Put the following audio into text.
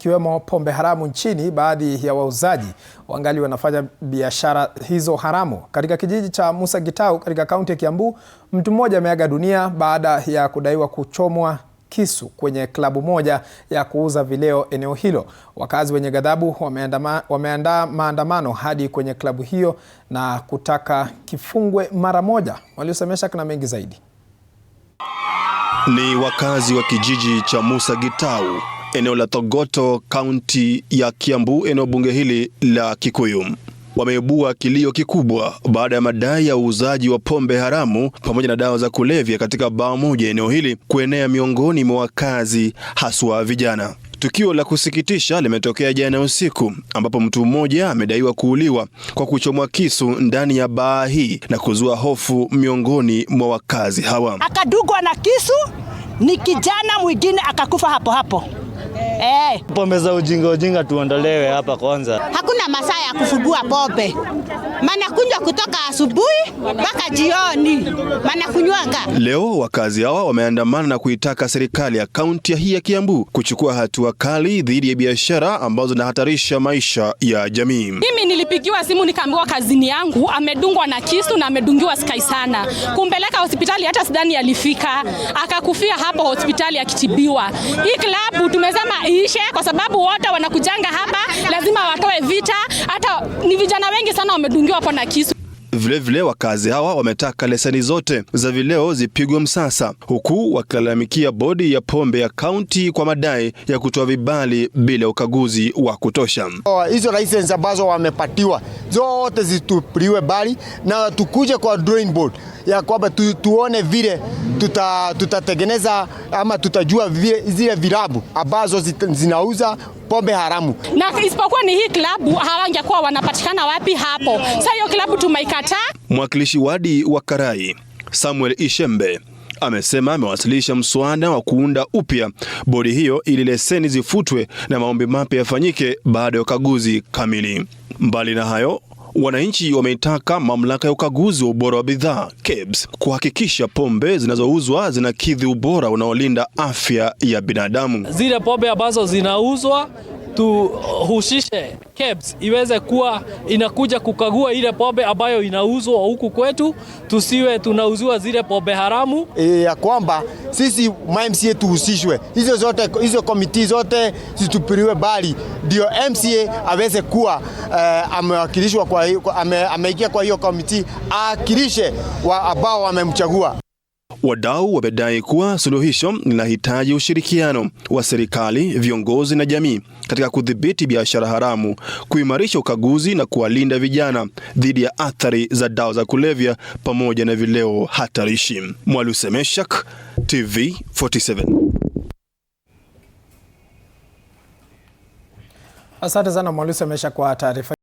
Ikiwemo pombe haramu nchini, baadhi ya wauzaji wangali wanafanya biashara hizo haramu. Katika kijiji cha Musa Gitau katika kaunti ya Kiambu, mtu mmoja ameaga dunia baada ya kudaiwa kuchomwa kisu kwenye klabu moja ya kuuza vileo eneo hilo. Wakazi wenye ghadhabu wameandaa maandamano hadi kwenye klabu hiyo na kutaka kifungwe mara moja. Waliosemesha kuna mengi zaidi. Ni wakazi wa kijiji cha Musa Gitau, eneo la Thogoto, kaunti ya Kiambu, eneo bunge hili la Kikuyu. Wameibua kilio kikubwa baada ya madai ya uuzaji wa pombe haramu pamoja na dawa za kulevya katika baa moja eneo hili kuenea miongoni mwa wakazi, haswa vijana. Tukio la kusikitisha limetokea jana usiku ambapo mtu mmoja amedaiwa kuuliwa kwa kuchomwa kisu ndani ya baa hii na kuzua hofu miongoni mwa wakazi hawa. Akadugwa na kisu, ni kijana mwingine akakufa hapo hapo. Pombe za ujinga tuondolewe hapa kwanza. Hakuna masaa ya kufugua pombe. Maana kunywa kutoka asubuhi mpaka jioni. Maana kunywanga. Leo wakazi hawa wameandamana na kuitaka serikali ya kaunti hii ya Kiambu kuchukua hatua kali dhidi ya biashara ambazo zinahatarisha maisha ya jamii. Mimi nilipigiwa simu nikaambiwa kazini yangu amedungwa na kisu na amedungiwa sky sana. Kumpeleka hospitali hata sidani alifika. Akakufia hapo hospitali akitibiwa. Hii klabu tumesema iishe kwa sababu wote wanakujanga hapa, lazima watoe vita. Hata ni vijana wengi sana wamedungiwa hapo na kisu. Vile wakazi hawa wametaka leseni zote za vileo zipigwe msasa, huku wakilalamikia bodi ya pombe ya kaunti kwa madai ya kutoa vibali bila ukaguzi wa kutosha. Hizo license ambazo wamepatiwa zote zitupiliwe bali na tukuje kwa drawing board ya kwamba tuone vile tutatengeneza ama tutajua vile zile vilabu ambazo zinauza pombe haramu. Na isipokuwa ni hii klabu hawangekuwa wanapatikana wapi hapo. Sasa hiyo klabu tumeikataa. Mwakilishi wadi wa Karai, Samuel Ishembe, amesema amewasilisha mswada wa kuunda upya bodi hiyo ili leseni zifutwe na maombi mapya yafanyike baada ya ukaguzi kamili. Mbali na hayo, wananchi wameitaka mamlaka ya ukaguzi wa ubora wa bidhaa KEBS kuhakikisha pombe zinazouzwa zinakidhi ubora unaolinda afya ya binadamu. Zile pombe ambazo zinauzwa tuhusishe KEBS iweze kuwa inakuja kukagua ile pombe ambayo inauzwa huku kwetu, tusiwe tunauziwa zile pombe haramu. Ya kwamba sisi MCA tuhusishwe, hizo komiti zote zitupiliwe bali ndio MCA aweze kuwa amewakilishwa ameingia kwa hiyo komiti, akilishe ambao wamemchagua. Wadau wamedai kuwa suluhisho linahitaji ushirikiano wa serikali, viongozi na jamii katika kudhibiti biashara haramu, kuimarisha ukaguzi na kuwalinda vijana dhidi ya athari za dawa za kulevya pamoja na vileo hatarishi. Mwaluse Meshak, TV47. Asante sana Mwaluse Meshak kwa taarifa.